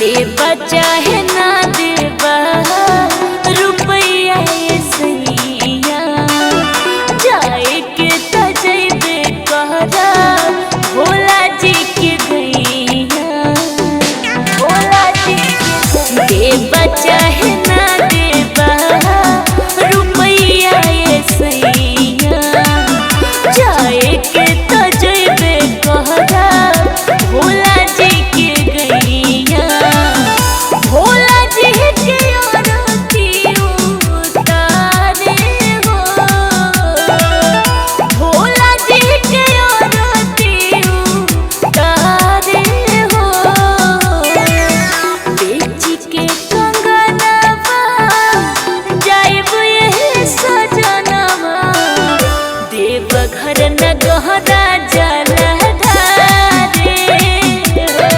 देवा चाहे ना देवा रुपया सैया जाए के तजैबे कहरा भोला जी के गैया। भोला जी के देवा चाहे ना देवा रुपया सैया जाए के तजैबे कहरा भोला जी के गैया। भोला जी के आरती उतारे हो, भोला जी के आरती उतारे हो। बेची के कंगनवा जाइब ये सजनवा देवघर न गहरा जल ढारे हो।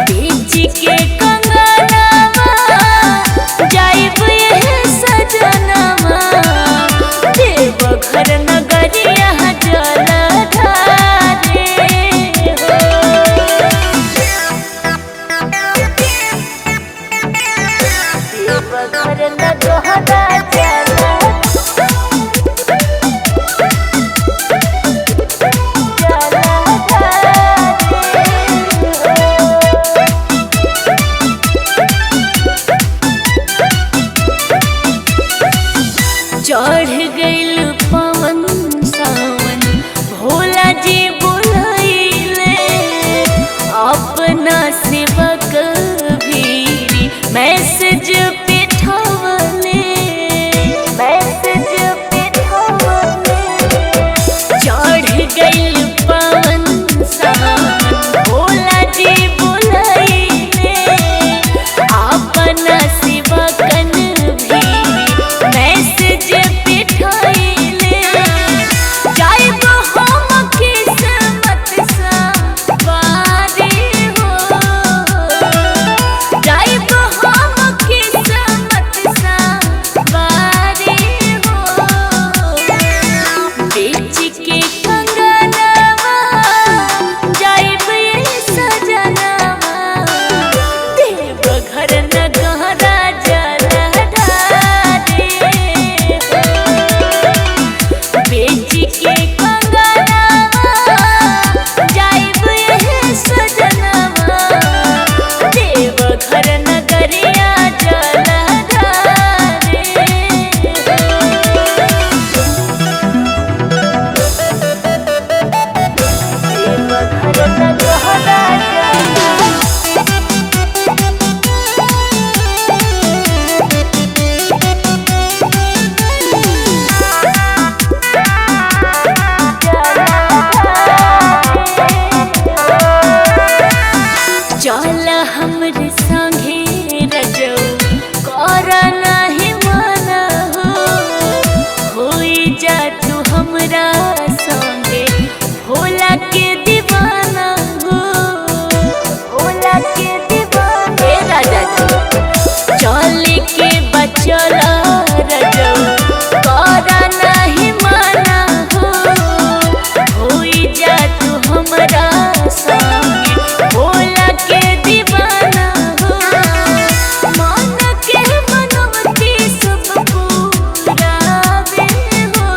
बेची के कंगनवा जाइब ये सजनवा देवघर नगरिया जल ढारे हो। देवघर नगहरा जल चढ़ गइल पवन सावन भोला जी बुलाइले अपना सेवक भीरी मैसेज पेठवले। मैसेज पेठवले चढ़ गइल पवन सावन भोला जी बुलाइले अपना सेवकन भीरी मैसेज पेठइले। जाइब हम किस्मत सवारे हो, जाइब हम किस्मत सवारे हो। बेची के कंगनवा जाइब ये सजनवा देवघर न गहरा जल ढारे हो। बेची के कंगनवा जाइब ये सजनवा देवघर नगरिया जल ढारे हो। देवघर नगहरा चल हमरे संगे रजऊ कर नाही मन हो, होई जा तू हमरा संगे भोला के दीवाना हो। भोला के दीवाना हे राजा जी चल के बचल रजऊ कर नाही मन हो, होई जा तू हमरा संगे भोला के दीवाना हो। मन के मनवती सब पूरावे हो,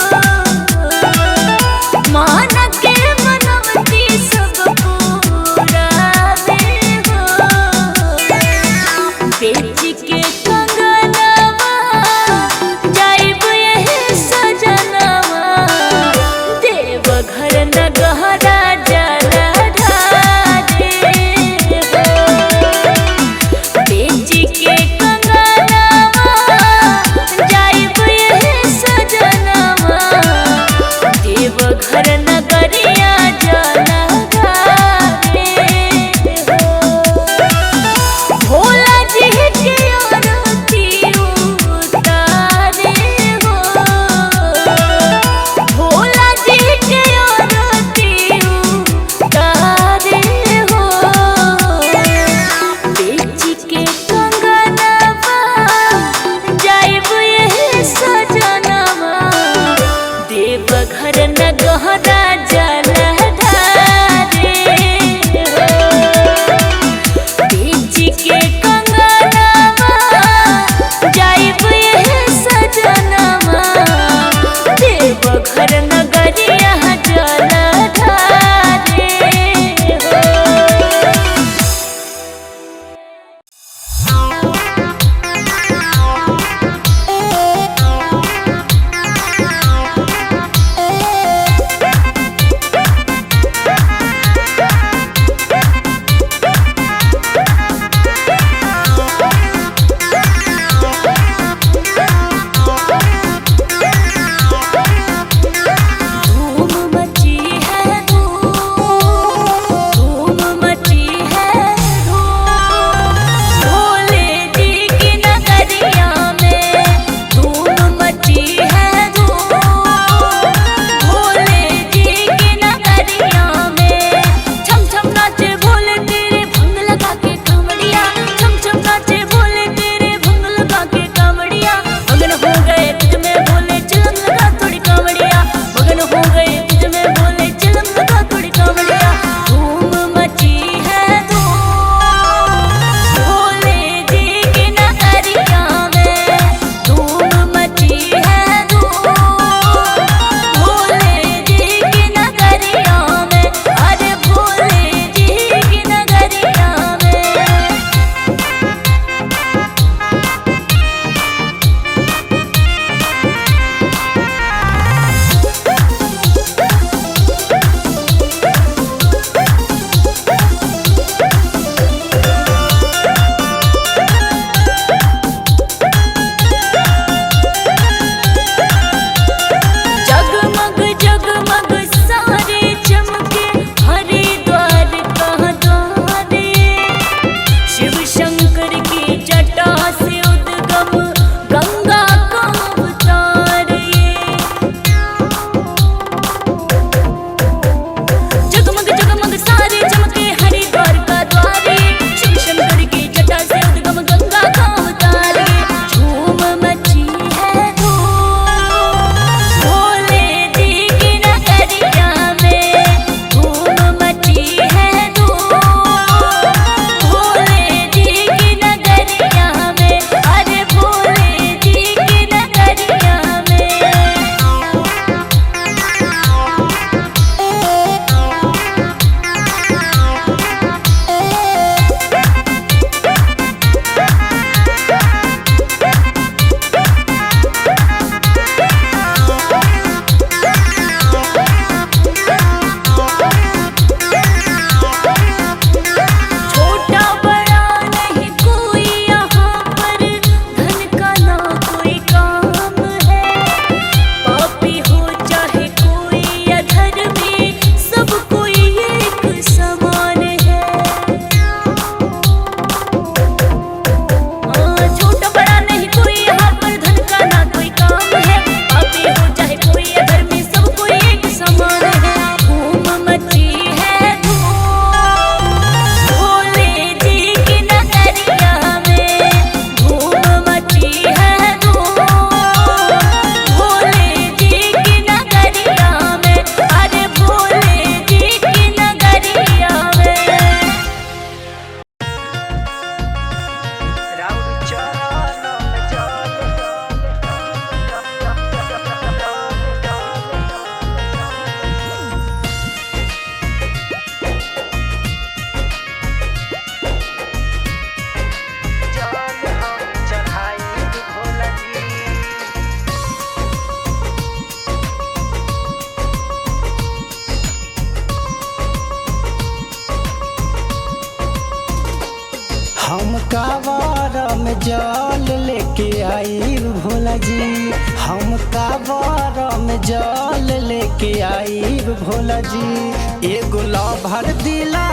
जी। हम कांवर में जल लेके आईब भोला जी। एगो लभर दिला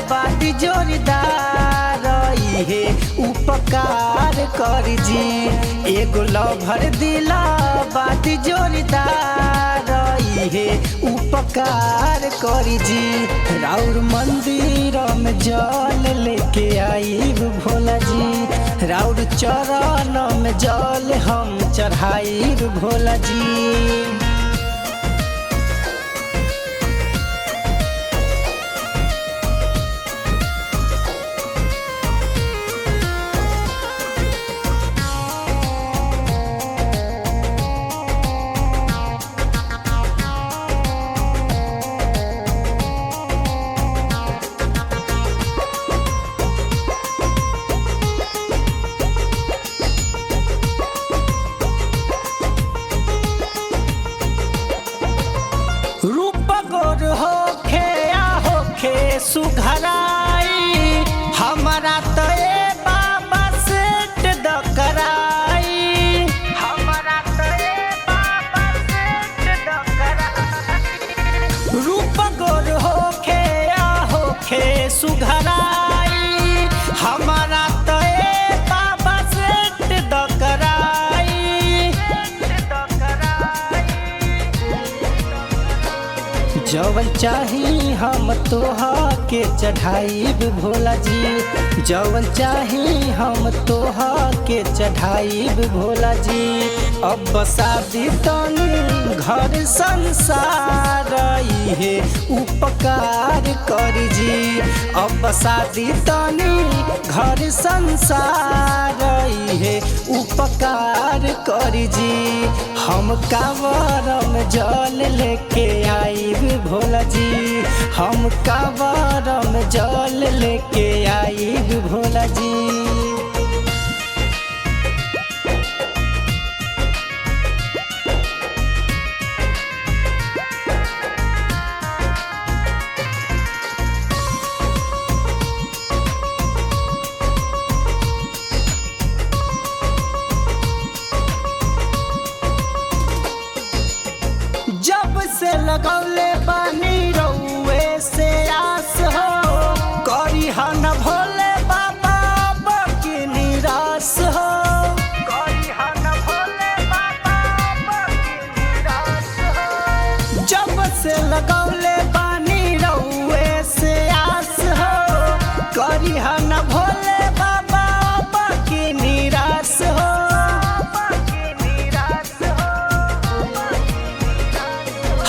बाटी जोरदार इहे उपकार कर जी। एगो लभर दिला बाटी जोरदार इहे उपकार कर जी। राउर मंदिर में जल लेके आईब भोला जी। राउर चरण में जल हम चढ़ाईब भोला जी। सुघराई हमारा तो ए बाबा सेट द कराई। हमारा तो ए बाबा सेट द कराई। रूप गोर होखे या होखे सुघराई हमारा तो ए बाबा सेट द कराई। जवन चाही हम तोहा के चढ़ाईब भोला जी। जवन चाही हम तोहा के चढ़ाईब भोला जी। अब शादी तनी घर संसार इहे उपकार कर जी। अब शादी तनी घर संसार इहे उपकार कर जी। हम कांवर में जल लेके आईब भोला जी। हम कांवर में जल लेके आईब भोला जी। जब से लगौले बानी रउए से आस हो करी हन भोले बाबा बकी निराश हो। करी हन भोले बाबा बकी निराश हो। जब से लगौले बानी रउए से आस हो करी हन भोले बाबा बकी निराश हो।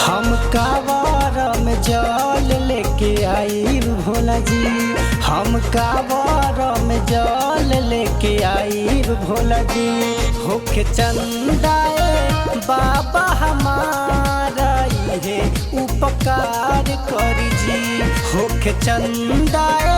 हम कांवर में जल लेके आईब भोला जी। हम कांवर में जल लेके आईब भोला जी। होके चंदाए बाबा हमारा इहे उपकार कर जी। होके चंदाए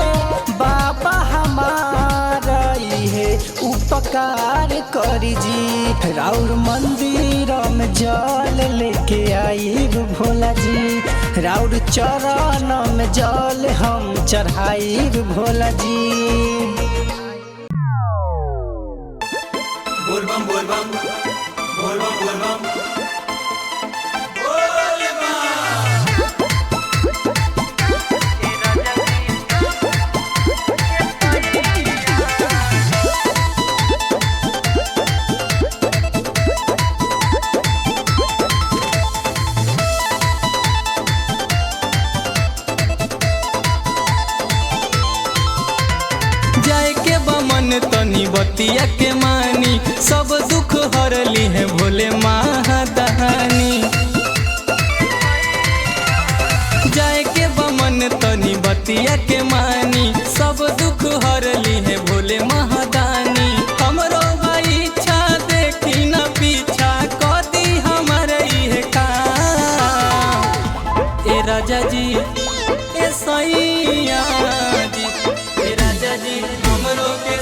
बाबा हमारा इहे उपकार कर जी। राउर मंदिर में जल लेके आईब भोला जी। राउर चरण में जल हम चढ़ाईब भोला जी। बोल बम बोल बम बोल बम बोल बम तनी बतिया के मानी सब दुख हरली है भोले महादानी। जाए के बमन तनी बतिया के मानी सब दुख हरली है भोले महादानी। हमरो भाई इच्छा देखी न पीछा कदी हमारे है काम। ए राजा जी ए सैया जी ए राजा जी हमरो के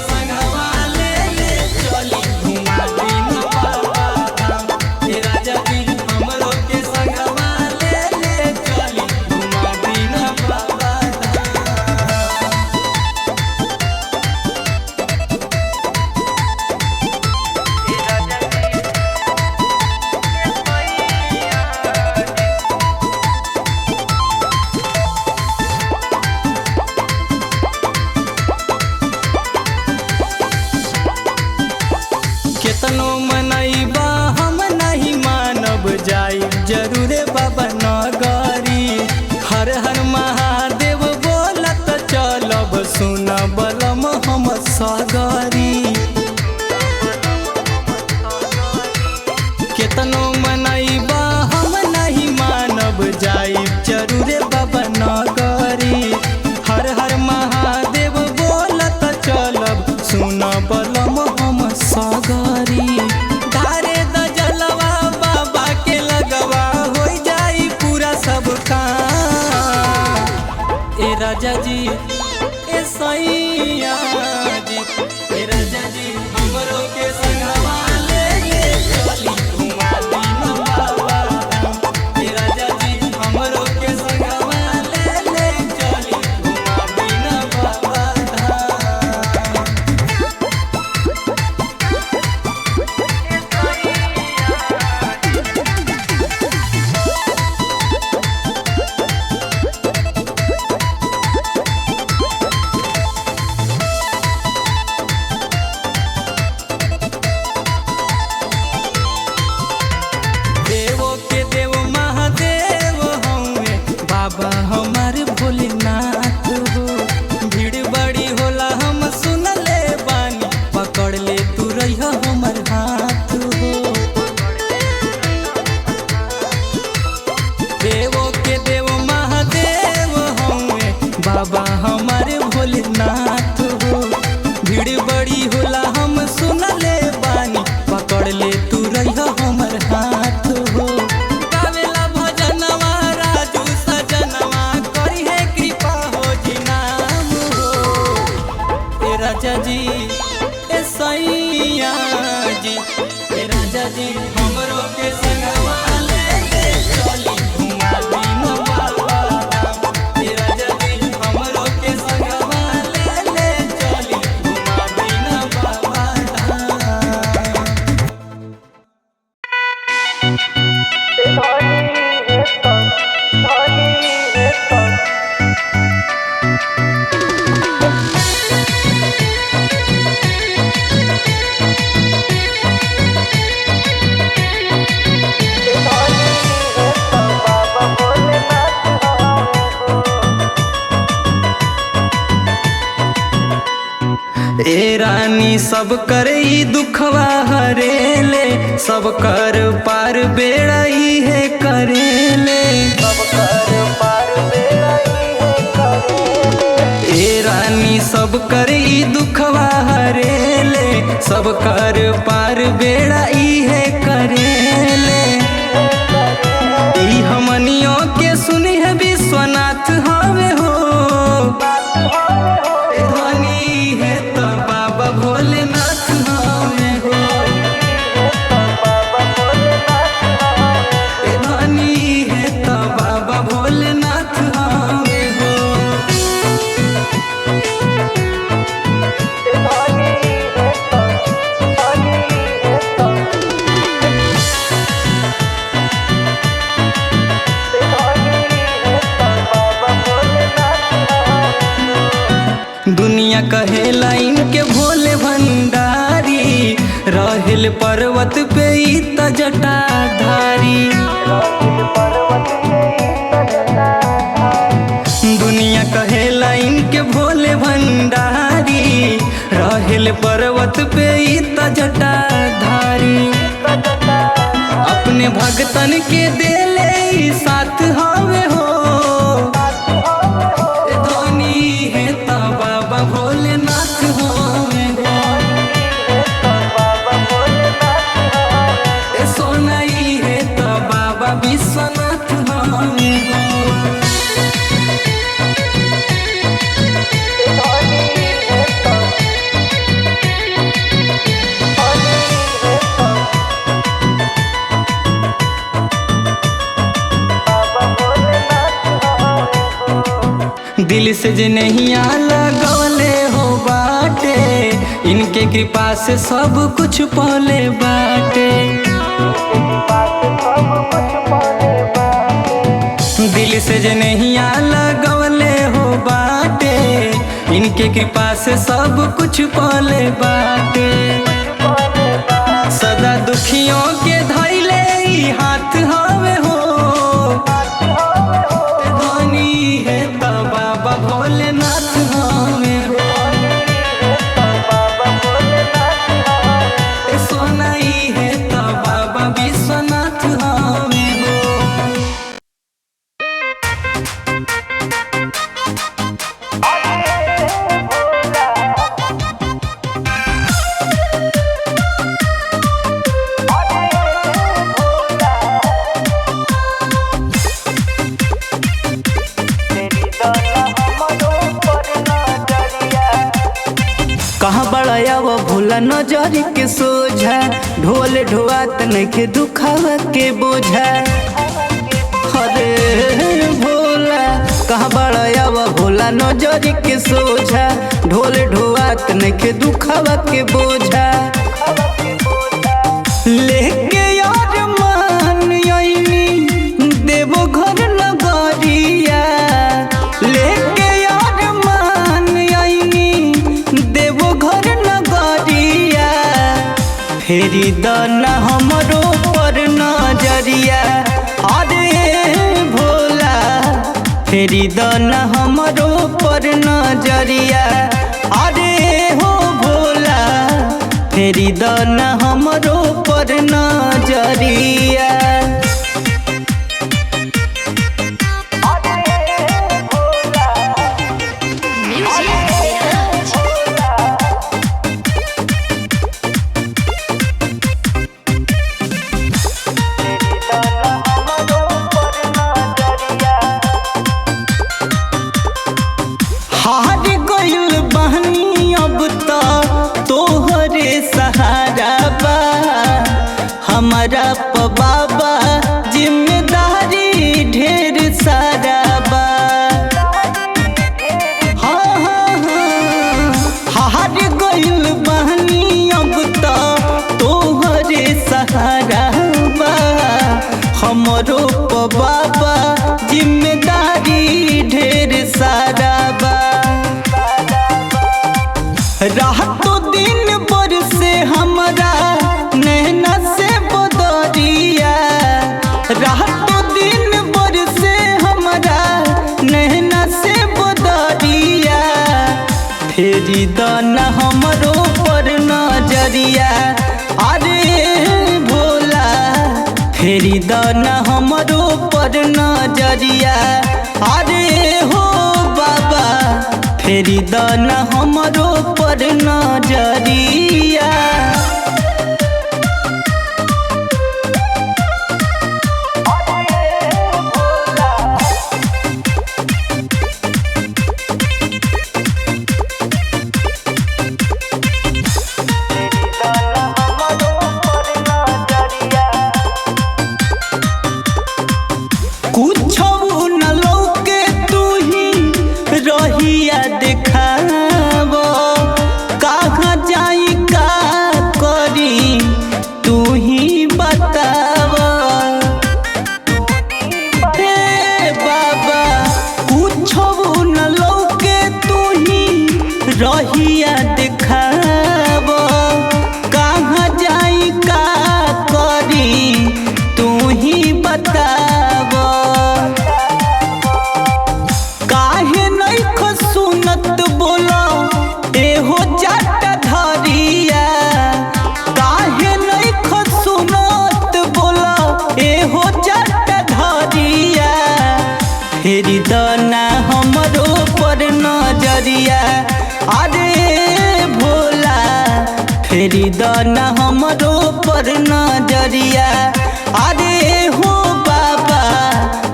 ए रानी सब कर ई दुखवा हरेले, सब कर पार बेड़ा ई है करेले। ए रानी सब कर ई दुखवा हरेले, सब कर पार बेड़ा ई है करेले। ई हमनियों के सुनी है विश्वनाथ हवे हो, भोलेनाथ हमें हो। धनी है तो बाबा भोलेनाथ हमें हो। दुनिया कहेला इनके भोले भंडारी, रहेल पर्वत पे ई त जटाधारी। दुनिया कहेला इनके भोले भंडारी, रहेल पर्वत पे ई त जटाधारी। अपने भगतन के देले ई साथ हवे हो, भोलेनाथ हमें हो। सोनाई है तो बाबा विश्वनाथ हमें हो। दिल से जे नहीं लगौले हो बाटे, इनके कृपा से सब कुछ पौले बाटे। दिल से जे नहीं लगौले हो बाटे, इनके कृपा से सब कुछ पौले बाटे। सदा दुखियों के धैले ई हाथ हवे हो, धनी है तो बाबा भोलेनाथ हमें हो। सोनाई है तो बाबा विश्वनाथ हमें हो। कहाँ बड़ाया वो भोला नजर के सोझा, ढोल ढोआत नइखे दुखावा के बोझा। अरे भोला कहाँ बड़ाया वो भोला नजर के सोझा, ढोल ढोआत नइखे दुखावा के बोझा। लेके यार मान आईनी देवो घर नगरिया, लेके यार मान आईनी देवो घर नगरिया। फेरी दाना हमरो पर नजरिया, अरे भोला फेरी दाना हमरो पर नजरिया। अरे हो भोला फेरी दाना हमरो पर नजरिया। हार गइल बहनी अब त तोहरे सहारा बा, हमारा प बाबा हमरो प बाबा जिम्मेदारी ढेर सारा बा। रातो दिन बरसे हमरा नैना से बदरिया, रातो दिन बरसे हमरा नैना से बदरिया। फेरी दाना हमरो पर नजरिया, अरे भोला फेरी दाना हमरो पर नजरिया। अरे हो बाबा फेरी दाना हमरो पर नजरिया। कुछो न लौके तू ही रहिया देखाब, कहाँ जाई का करी तू ही बताब। हे बाबा कुछो न लौके तू ही रहिया देखाब, कहाँ जाई का करी तू ही बताब। काहे नइख सुनत बोलो एहो जाट धरिया, काहे नइख सुनत बोलो एहो जाट धरिया। फेरी दाना हमरो पर नजरिया, अरे भोला फेरी दाना हमरो पर नजरिया। अरे हो बाबा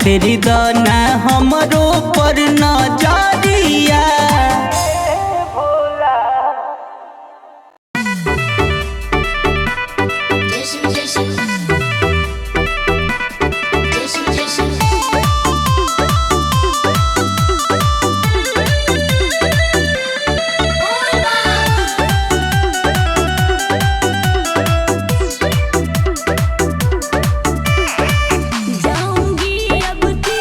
फेरी दाना हमरो पर नजरिया। जाऊंगी अब की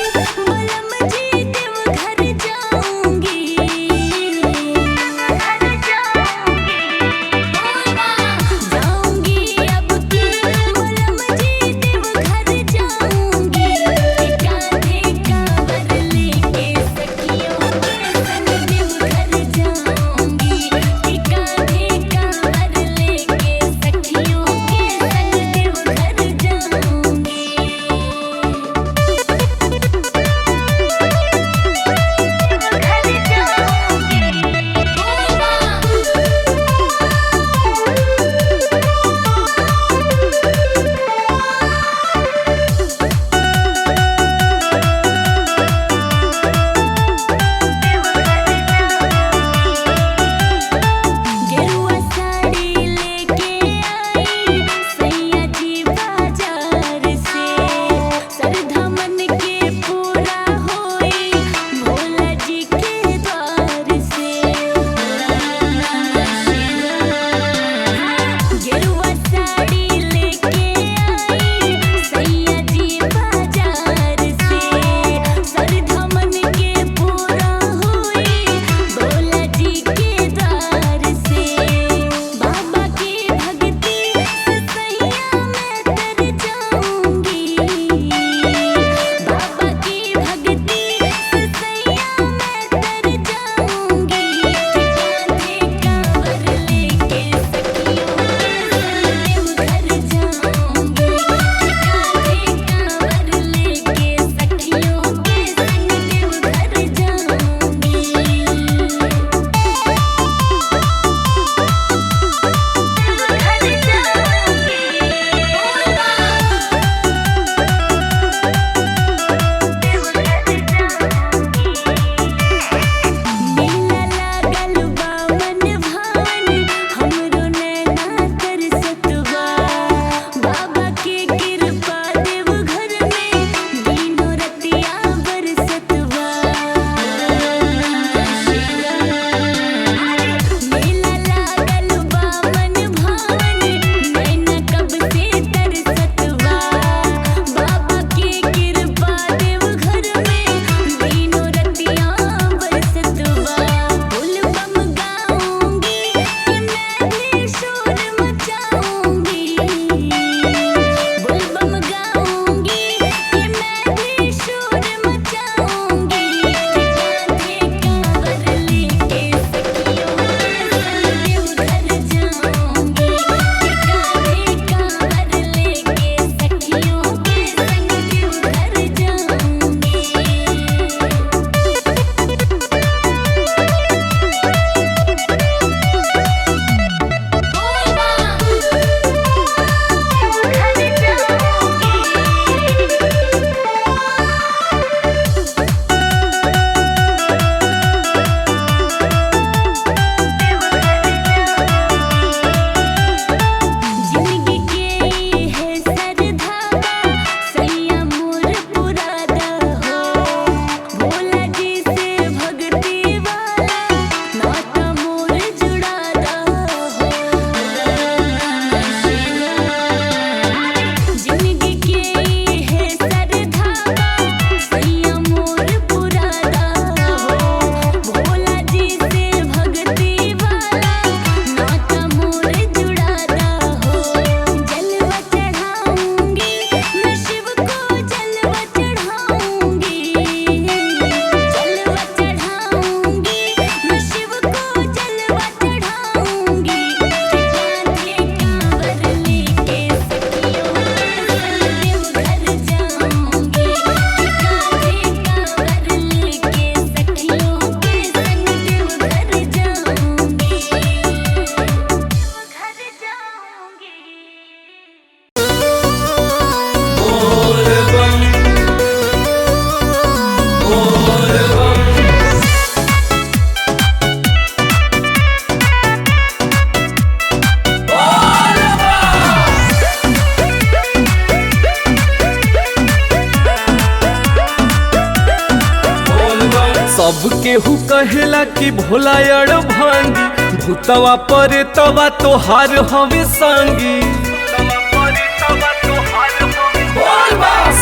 सब केहू कहेला कि भोला अड़ भांगी, भूतवा परे तवा तोहार हवे संगी।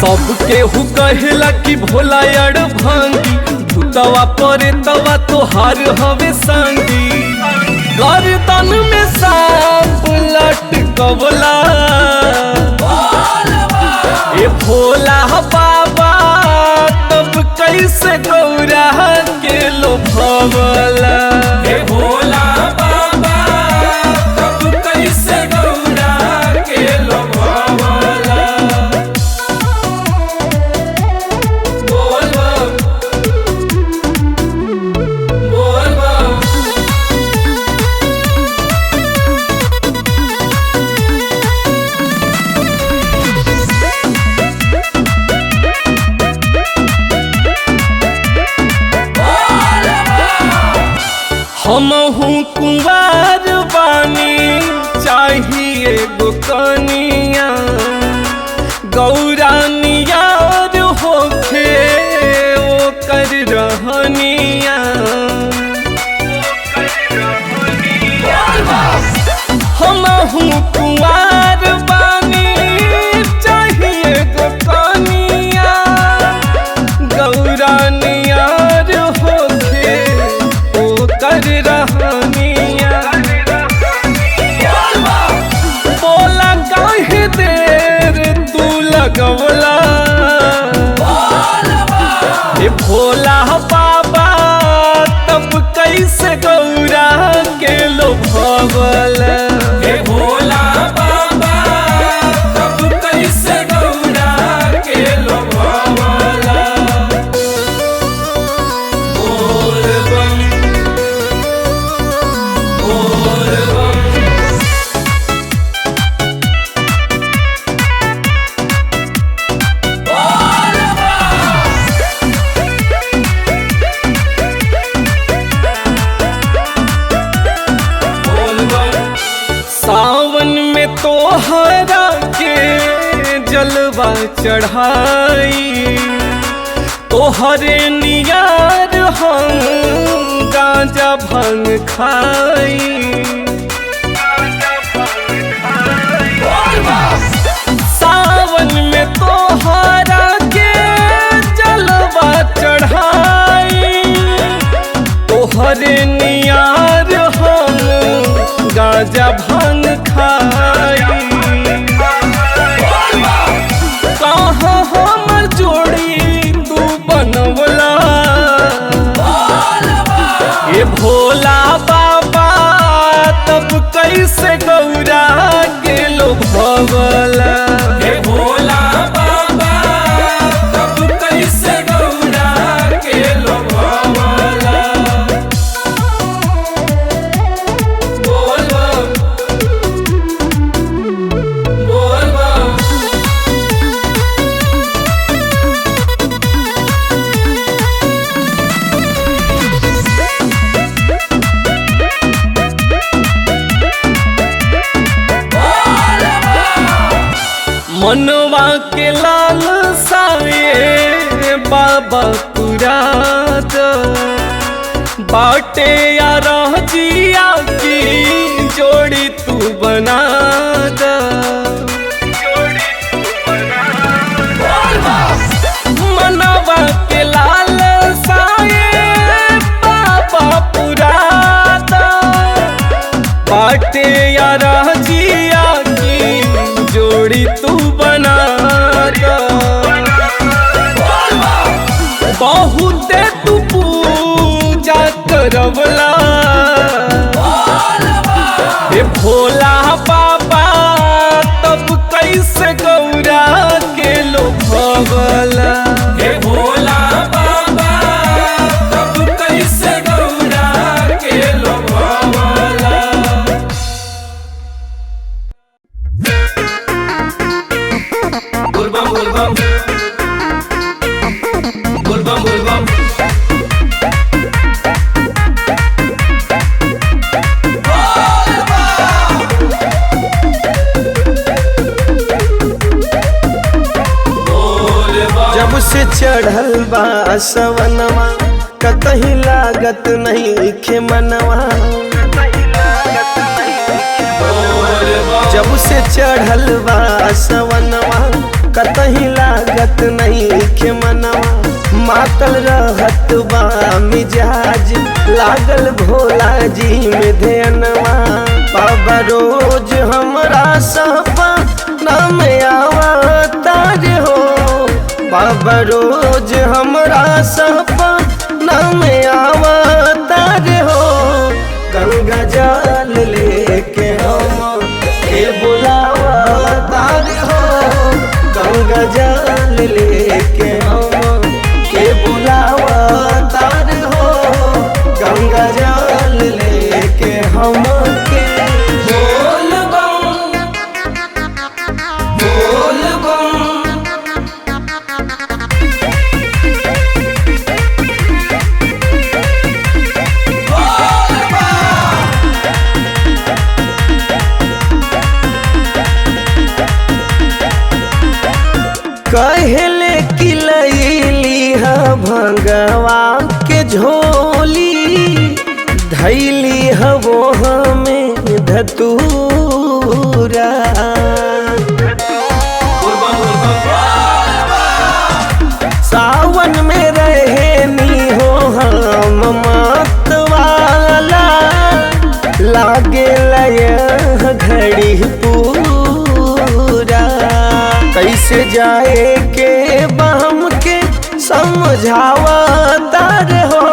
सब केहू कहेला कि भोला अड़ भांगी, भूतवा परे तवा तोहार हवे संगी। गर्दन में सांप लटकवला ए भोला बाबा, तब कैसे गौरा के लोभवला। हे भोला बाबा, तब कैसे गौरा के लोभवला। बोल बम, बोल बम। हमहू कुंवार बानी, चाहिए गो कनिया, गौरा नियार होखे ओकर रहनिया। हमहू कुंवार बानी, चाहिए गो कनिया, गौरा नियार होखे ओकर रहनिया। बोला काहे देर तू लगवला ए भोला बाबा, तब कैसे गौरा के लोभवला। हे भोला बाबा, तब कैसे गौरा के लोभवला। बोल बम, बोल बम। बोल बम। सावन में तोहरा के जलवा चढ़ाई, तोहरे नियार हम गांजा भांग खाई। सावन में तोहरा के जलवा चढ़ाई, तोहरे नियार हम गांजा भांग खाई। कहाँ हमर जोड़ी तू बनवला ए भोला बाबा, तब कैसे गौरा के लोभवला। हे भोला बाबा, तब कैसे गौरा के लोभवला। बोल बम, बोल बम। मनवा के लाल साए बाबा पुराद, बाटे या रह जिया की जोड़ी तू बना द। मनवा के लाल साए बाबा पुराद, बाटे या रह जिया की जोड़ी तू बना द। बहुते तू पूजा करवला हे भोला बाबा, तब कैसे गौरा के लोभवला। हे भोला बाबा, तब कैसे गौरा के लोभवला। बोल बम, बोल बम। बोल बम, बोल बम। जब से चढ़ल बा सवनमा, कतही लागत नहीं खे मनवा। जब से चढ़ल बा सवनवा कतही लागत नहीं खे मनवा। मातल रहत बा मिजाज लागल भोला जी में ध्यानवा। बाबा रोज हमरा सपना में आवतार हो। बाबा रोज हमरा सपना में आवतार हो। गंगा जल लेके हम के बुलावतार हो। गंगा जल लेके हम के बुलावतार हो। गंगा जल लेके हम के बोल बम बोल बम कहले कि लैली ह भंगवा के झोली। धैली ह वो हमें धतूरा। सावन में रहे नी हो हम मतवाला। लागे लय घड़ी पूरा। कैसे जाए के बहम के समझावतार हो।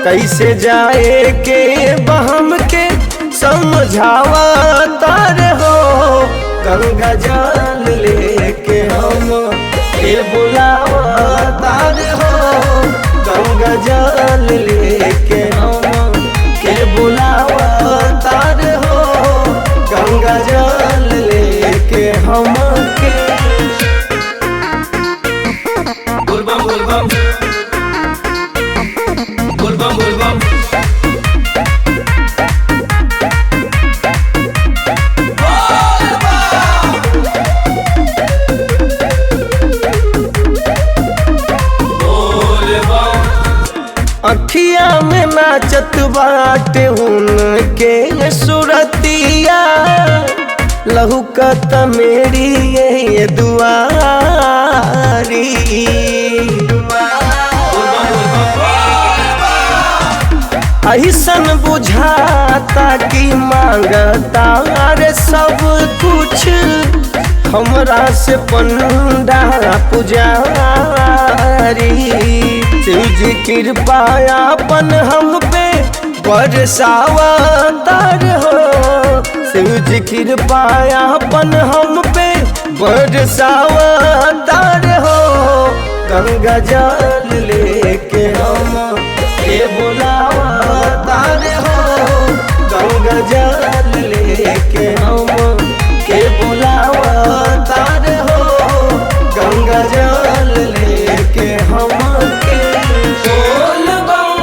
कैसे जाए के बहम के समझावतार हो। गंगा जल लेके हम के बुलावतार हो। गंगा जल लेके हम के बुलावतार हो। गंगा जल लेके हम के बोल बम बोल बम बोल बम बोल बम बोल बम। अखिया में नाचत बाटे उनके सुरतिया। लहुकत मेरी ये दुआरी। ऐसन बुझाता कि मांगता रे सब कुछ। हमरा से पंडा पुजारी। शिव जी कृपा अपन हम पे बरसावतार हो। शिव जी कृपा अपन हम पे बरसावतार हो। गंगा जल लेके हम के बुलावतार हो। गंगा जल लेके हम के बुलावतार हो। गंगा जल लेके हम के बोल बम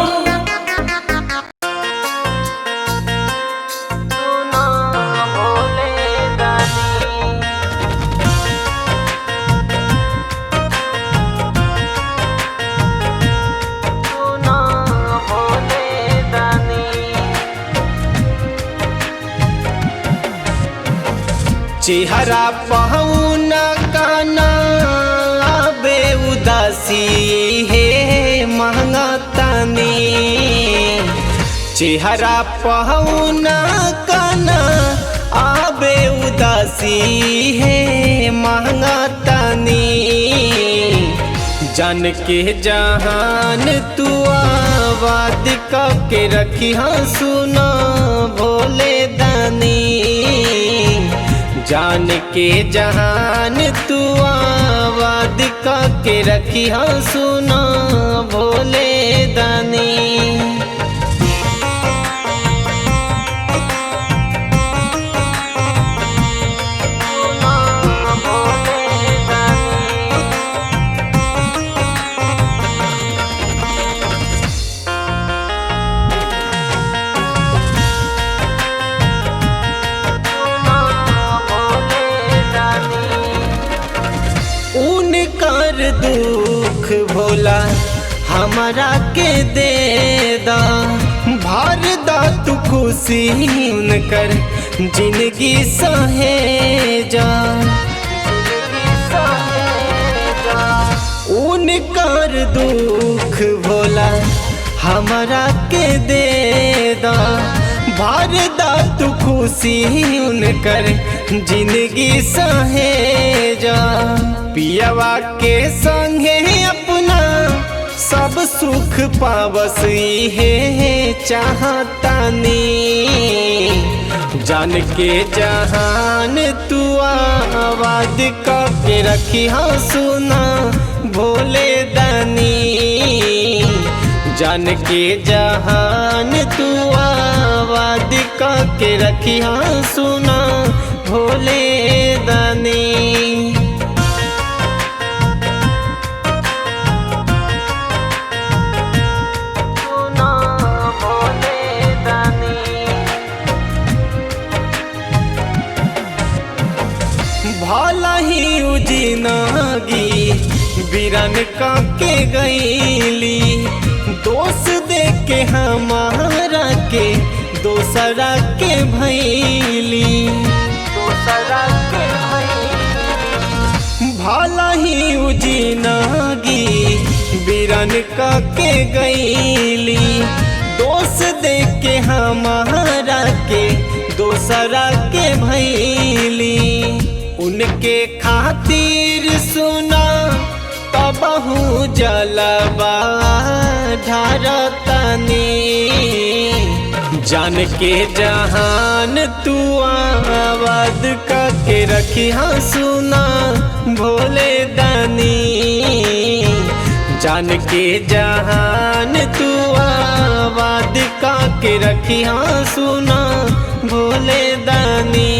चेहरा पहुना काना आबे उदासी है महंगा तानी। चेहरा पहुना काना आबे उदासी है महंगा तानी। जान के जहान तू आबाद के रखी हाँ सुना भोले दानी। जान के जहान तू आबाद के रखी हाँ सुना भोले दानी। दुख भोला हमरा के दे दा भर दा तू खुशी उनकर जिंदगी सहेजा उनकर दुख भोला हमरा के दे दा भर दा तू खुशी उनकर जिंदगी सहेजा पियावा के संगे अपना सब सुख पावस हे चाहतानी जान के जहान तू आवाज के रखी हाँ सुना भोले दानी जान के जहान तू आवाज के रखी हाँ सुना भोले दानी भला ही उजिनागी बीरन के गईली दोस्त दे के हमारा के दोसरा के भैली भला ही उजिनागी बीरन के गईली दोस्त दे के हमारा के दोसरा के भैली उनके खातिर सुना तबहू जलवा ढारतनी जान के जहान तू आवाज के रखी हाँ सुना भोले दानी जान के जहान तू आवाज के रखी हाँ सुना भोले दानी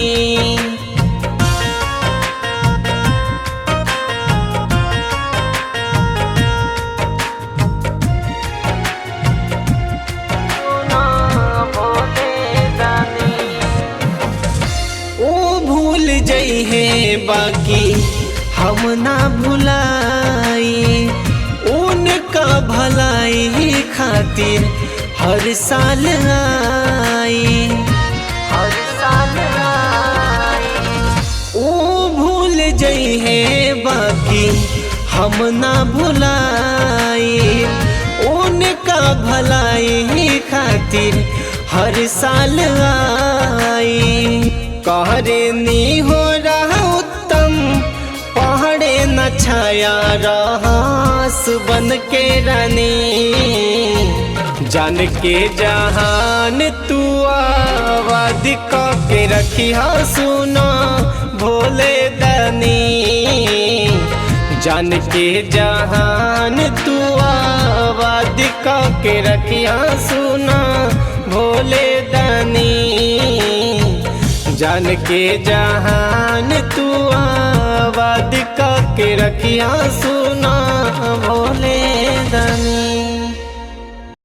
जइहे बाकी हम ना भुलाई उनका भलाई खातिर हर साल आई ओ भूल जइहे बाकी हम ना भुलाई उनका भलाई खातिर हर साल आई कहरे नी हो रहा उत्तम पहाड़े न छाया रहस बन के रानी जान के जहान तू आवाज के रखी हाँ सुना भोले दानी जान के जहान तू आवाज के रखी हाँ सुना भोले दानी जान के जहान तू आवाज के रखिया सुना